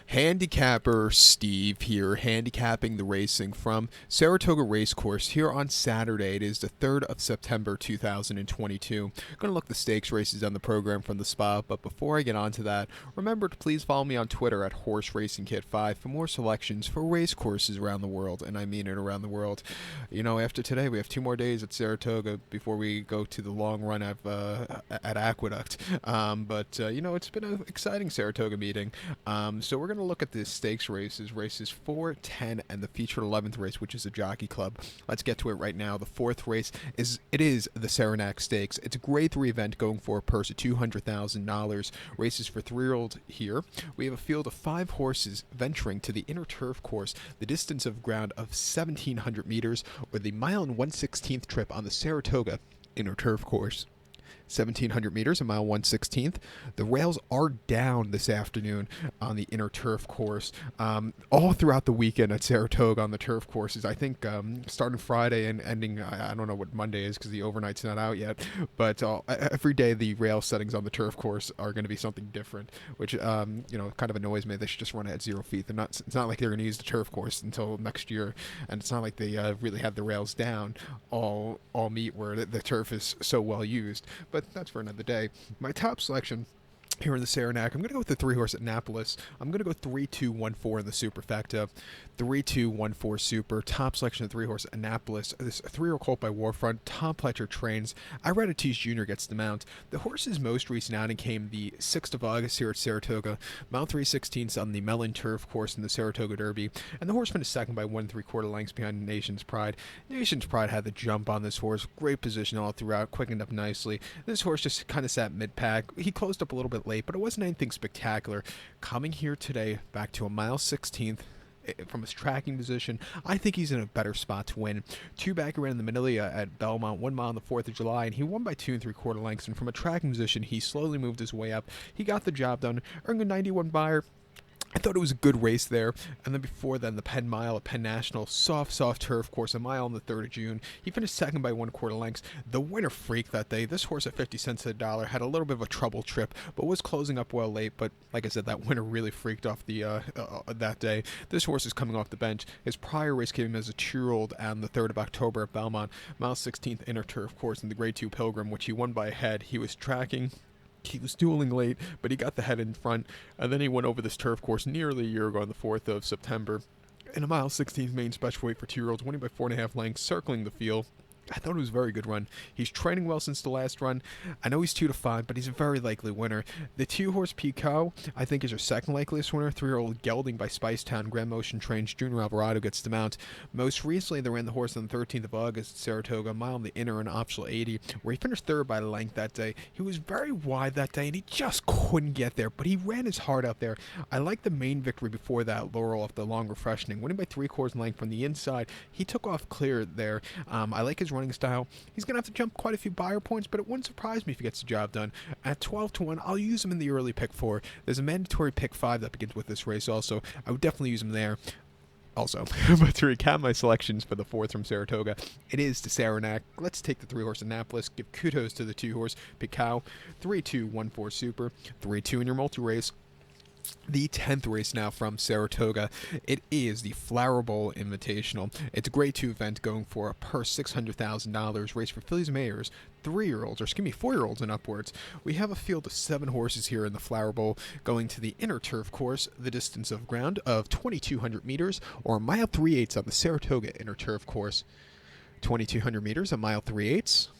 Handicapper Steve here, handicapping the racing from Saratoga Racecourse here on Saturday. It is the 3rd of September 2022. Going to look at the stakes races on the program from the spot, but before I get on to that, remember to please follow me on Twitter at Horse Racing Kit 5 for more selections for race courses around the world, and I mean it around the world. You know, after today, we have 2 more days at Saratoga before we go to the long run at Aqueduct. It's been an exciting Saratoga meeting. So we're going to look at the stakes races 4, 10, and the featured 11th race, which is the Jockey Club. Let's get to it right now. The 4th race is the Saranac Stakes. It's a grade 3 event going for a purse of $200,000. Races for 3-year-olds here. We have a field of 5 horses venturing to the inner turf course, the distance of ground of 1,700 meters, or the mile and 1/16th trip on the Saratoga inner turf course. 1,700 meters, a mile 1/16th. The rails are down this afternoon on the inner turf course. All throughout the weekend at Saratoga on the turf courses. I think starting Friday and ending, I don't know what Monday is because the overnight's not out yet. But every day the rail settings on the turf course are going to be something different, which kind of annoys me. They should just run it at 0 feet. It's not like they're going to use the turf course until next year, and it's not like they really have the rails down all meet where the turf is so well used. But that's for another day. My top selection here in the Saranac, I'm going to go with the 3-horse at Annapolis. I'm going to go 3-2-1-4 in the superfecta. 3-2-1-4 super. Top selection of 3-horse at Annapolis. This 3-year-old colt by Warfront. Tom Pletcher trains. Iradetes Jr. gets the mount. The horse's most recent outing came the 6th of August here at Saratoga. Mile 3/16 on the Mellon Turf course in the Saratoga Derby. And the horse finished second by 1 3/4 lengths behind Nation's Pride. Nation's Pride had the jump on this horse. Great position all throughout. Quickened up nicely. This horse just kind of sat mid-pack. He closed up a little bit late, but it wasn't anything spectacular. Coming here today back to a mile 16th from his tracking position, I think he's in a better spot to win. 2 back ran in the Manilia at Belmont, 1 mile on the 4th of July, and he won by 2 3/4 lengths. And from a tracking position, he slowly moved his way up. He got the job done, earned a 91 buyer. I thought it was a good race there. And then before then, the Penn Mile at Penn National, soft turf course, a mile on the 3rd of June. He finished second by 1/4 lengths. The winner freaked that day. This horse at 50 cents to the dollar had a little bit of a trouble trip, but was closing up well late. But like I said, that winner really freaked off that day. This horse is coming off the bench. His prior race came as a 2-year-old on the 3rd of October at Belmont, mile 16th inner turf course in the Grade 2 Pilgrim, which he won by a head. He was tracking. He was dueling late, but he got the head in front, and then he went over this turf course nearly a year ago on the 4th of September in a mile 16th main special weight for 2-year-olds, winning by 4.5 lengths, circling the field. I thought it was a very good run. He's training well since the last run. I know he's 2-5, but he's a very likely winner. The 2-horse Pico, I think, is your second likeliest winner. 3-year-old Gelding by Spicetown. Grand Motion trains Junior Alvarado gets the mount. Most recently, they ran the horse on the 13th of August at Saratoga, a mile on the inner and optional 80, where he finished 3rd by length that day. He was very wide that day, and he just couldn't get there, but he ran his heart out there. I like the main victory before that, Laurel off the long refreshing, winning by 3/4 length from the inside. He took off clear there. I like his running style. He's going to have to jump quite a few buyer points, but it wouldn't surprise me if he gets the job done. At 12-1, I'll use him in the early pick 4. There's a mandatory pick 5 that begins with this race also. I would definitely use him there. Also, but to recap my selections for the 4th from Saratoga, it is the Saranac. Let's take the 3-horse Annapolis. Give kudos to the 2-horse Picao. 3-2-1-4 super. 3-2 in your multi-race. The 10th race now from Saratoga. It is the Flower Bowl Invitational. It's a grade 2 event going for a purse $600,000. Race for fillies and mares, 4-year-olds and upwards. We have a field of 7 horses here in the Flower Bowl going to the inner turf course, the distance of ground of 2,200 meters, or a mile 3/8 on the Saratoga inner turf course. 2,200 meters, a mile 3/8.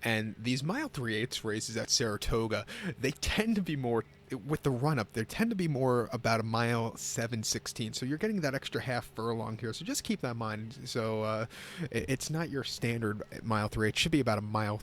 And these mile 3/8 races at Saratoga, they tend to be more, with the run-up, they tend to be more about a mile 7/16. So you're getting that extra half furlong here. So just keep that in mind. So it's not your standard mile 3/8. It should be about a mile.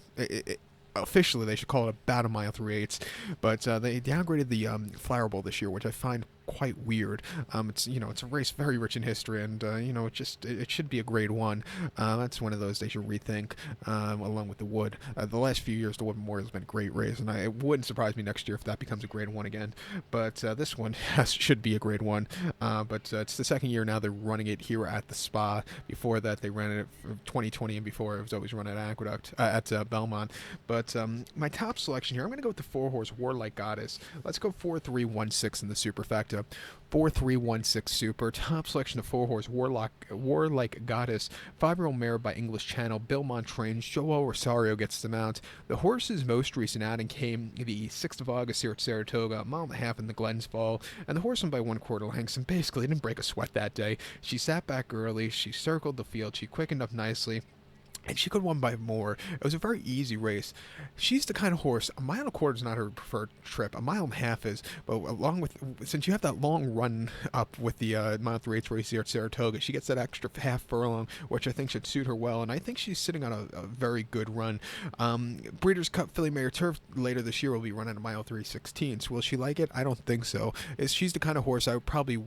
Officially, they should call it about a mile 3/8. But they downgraded the Flower Bowl this year, which I find quite weird. It's a race very rich in history, and it should be a grade 1. That's one of those they should rethink, along with the Wood. The last few years, the Wood Memorial has been a great race, and it wouldn't surprise me next year if that becomes a grade 1 again. But this one should be a grade 1. But it's the second year now they're running it here at the Spa. Before that, they ran it for 2020, and before it was always run at Aqueduct at Belmont. But But my top selection here, I'm going to go with the 4-horse Warlike Goddess. Let's go 4-3-1-6 in the superfecta. 4-3-1-6 super. Top selection of 4-horse Warlike Goddess. 5-year-old mare by English Channel. Belmont trains. Joel Rosario gets the mount. The horse's most recent outing came the 6th of August here at Saratoga, a mile and a half in the Glens Fall, and the horse won by 1/4 lengths and basically didn't break a sweat that day. She sat back early. She circled the field. She quickened up nicely, and she could have won by more. It was a very easy race. She's the kind of horse, a mile and a quarter is not her preferred trip. A mile and a half is, but along with, since you have that long run up with the mile 3/8 race here at Saratoga, she gets that extra half furlong, which I think should suit her well, and I think she's sitting on a very good run. Breeders' Cup Filly Mare Turf later this year will be running a mile 3/16. So will she like it? I don't think so. She's the kind of horse I would probably,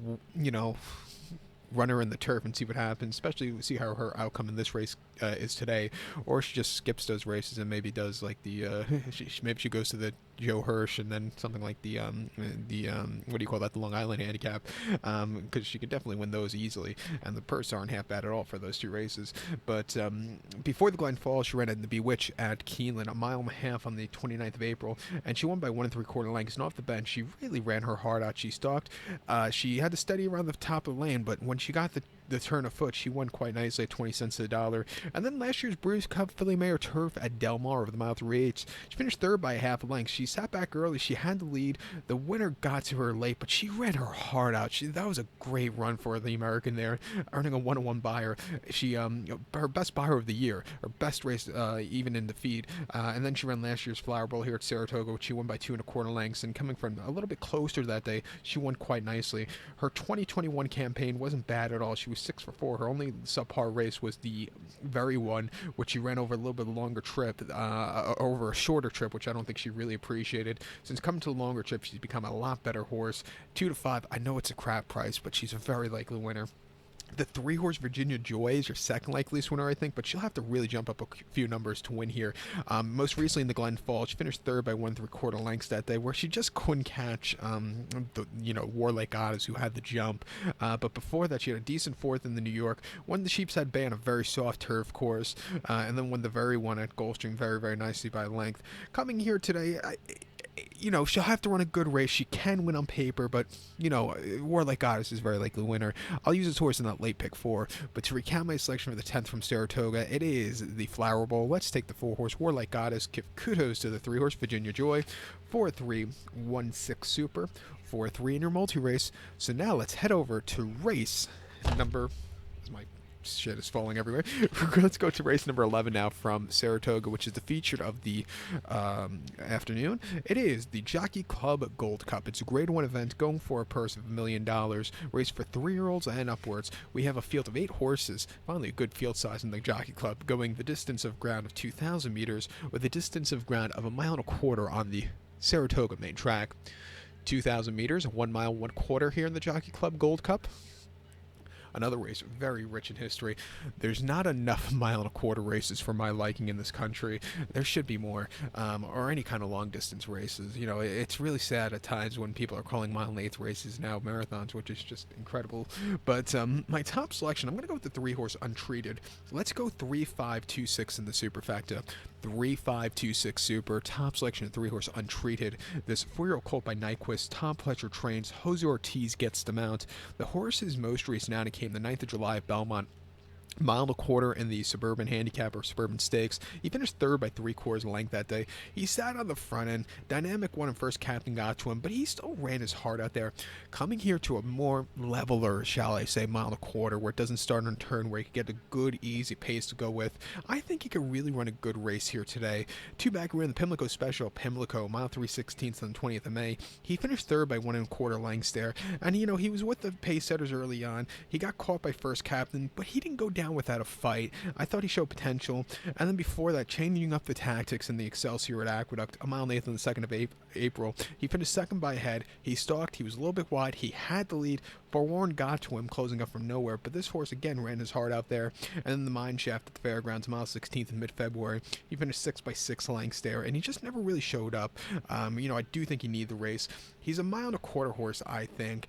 run her in the turf and see what happens, especially see how her outcome in this race is today, or she just skips those races and maybe does like the maybe she goes to the Joe Hirsch and then something like the what do you call that, the Long Island handicap, because she could definitely win those easily, and the purse aren't half bad at all for those two races. But before the Glen Fall, she ran in the Bewitch at Keeneland, a mile and a half on the 29th of April, and she won by 1 3/4 lengths. And off the bench, she really ran her heart out. She stalked. She had to steady around the top of the lane, but when she got the turn of foot, she won quite nicely at 20 cents to the dollar. And then last year's Breeders' Cup Filly Mare Turf at Del Mar over the mile 3/8. She finished third by a half a length. She sat back early. She had the lead. The winner got to her late, but she ran her heart out. That was a great run for the American there, earning a 1-1 buyer. She her best buyer of the year, her best race even in the feed. And then she ran last year's Flower Bowl here at Saratoga, which she won by 2 1/4 lengths. And coming from a little bit closer that day, she won quite nicely. Her 2021 campaign wasn't bad at all. She was 6 for 4. Her only subpar race was the very one, which she ran over a little bit longer trip, over a shorter trip, which I don't think she really appreciated. Since coming to the longer trip, she's become a lot better horse. 2 to 5. I know it's a crap price, but she's a very likely winner. The 3-horse Virginia Joy is your second likeliest winner, I think, but she'll have to really jump up a few numbers to win here. Most recently in the Glen Fall, she finished third by 1 3/4 lengths that day, where she just couldn't catch Warlike Goddess, who had the jump. But before that, she had a decent fourth in the New York, won the Sheepshead Bay on a very soft turf course, and then won the very one at Gulfstream very, very nicely by length. Coming here today, she'll have to run a good race. She can win on paper, but, Warlike Goddess is a very likely winner. I'll use this horse in that late pick 4, but to recount my selection for the 10th from Saratoga, it is the Flower Bowl. Let's take the 4-horse Warlike Goddess. Give kudos to the 3-horse Virginia Joy. 4-3-1-6 super. 4-3 in your multi-race. So now let's head over to race number... my shit is falling everywhere. Let's go to race number 11 now from Saratoga, which is the feature of the afternoon. It is the Jockey Club Gold Cup. It's a grade 1 event going for a purse of $1 million. Race for 3-year-olds and upwards. We have a field of 8 horses, finally a good field size in the Jockey Club, going the distance of ground of 2,000 meters with a distance of ground of 1.25 miles on the Saratoga main track. 2,000 meters, 1 mile 1/4 here in the Jockey Club Gold Cup. Another race very rich in history. There's not enough 1.25 mile races for my liking in this country. There should be more, or any kind of long distance races. It's really sad at times when people are calling 1.125 races now marathons, which is just incredible. But my top selection, I'm going to go with the 3-horse Untreated. Let's go 3-5-2-6 in the superfecta. 3-5-2-6 super. Top selection of 3-horse Untreated. This 4-year-old colt by Nyquist. Tom Pletcher trains. Jose Ortiz gets the mount. The horse's most recent outing came the 9th of July at Belmont. 1.25 miles in the Suburban Handicap or Suburban Stakes. He finished third by 3/4 length that day. He sat on the front end. Dynamic won and first captain got to him, but he still ran his heart out there. Coming here to a more leveler, shall I say, 1.25 miles, where it doesn't start on a turn, where he can get a good, easy pace to go with. I think he could really run a good race here today. 2 back ran the Pimlico Special, Pimlico, mile 3/16 on the 20th of May. He finished third by 1 1/4 lengths there, and he was with the pace setters early on. He got caught by first captain, but he didn't go down without a fight. I thought he showed potential. And then before that, changing up the tactics in the Excelsior at Aqueduct, 1.8 miles on the 2nd of April. He finished second by a head. He stalked. He was a little bit wide. He had the lead. Forewarned got to him, closing up from nowhere. But this horse again ran his heart out there. And then the Mine Shaft at the Fairgrounds, mile 16th in mid-February. He finished 6 by 6 lengths there, and he just never really showed up. I do think he needed the race. He's a 1.25 mile horse, I think.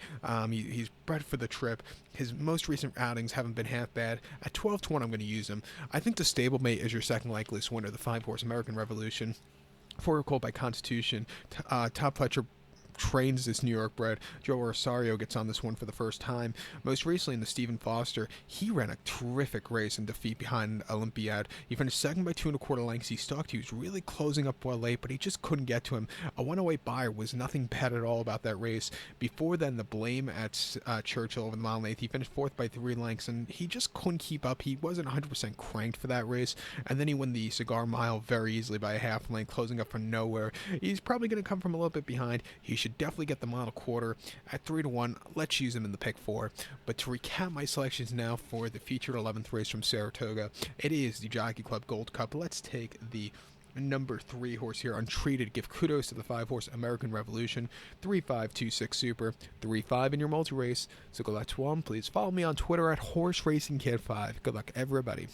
He's bred for the trip. His most recent outings haven't been half bad. At 12 to 1, I'm going to use him. I think the stablemate is your second likeliest winner, the 5-horse American Revolution. 4 Colt by Constitution. Top Fletcher trains this New York bred. Joe Rosario gets on this one for the first time. Most recently in the Stephen Foster, he ran a terrific race in defeat behind Olympiad. He finished second by 2 1/4 lengths. He stalked. He was really closing up well late, but he just couldn't get to him. A 108 buyer was nothing bad at all about that race. Before then, the blame at Churchill over the mile and eighth. He finished fourth by 3 lengths, and he just couldn't keep up. He wasn't 100% cranked for that race, and then he won the Cigar Mile very easily by a half length, closing up from nowhere. He's probably going to come from a little bit behind. He should definitely get the mile quarter at 3-1. Let's use him in the pick 4. But to recap my selections now for the featured 11th race from Saratoga, it is the Jockey Club Gold Cup. Let's take the number 3 horse here, Untreated. Give kudos to the 5 horse American Revolution. 3-5-2-6 Super. 3-5 in your multi race. So good luck to one. Please follow me on Twitter at HorseRacingKid5. Good luck, everybody.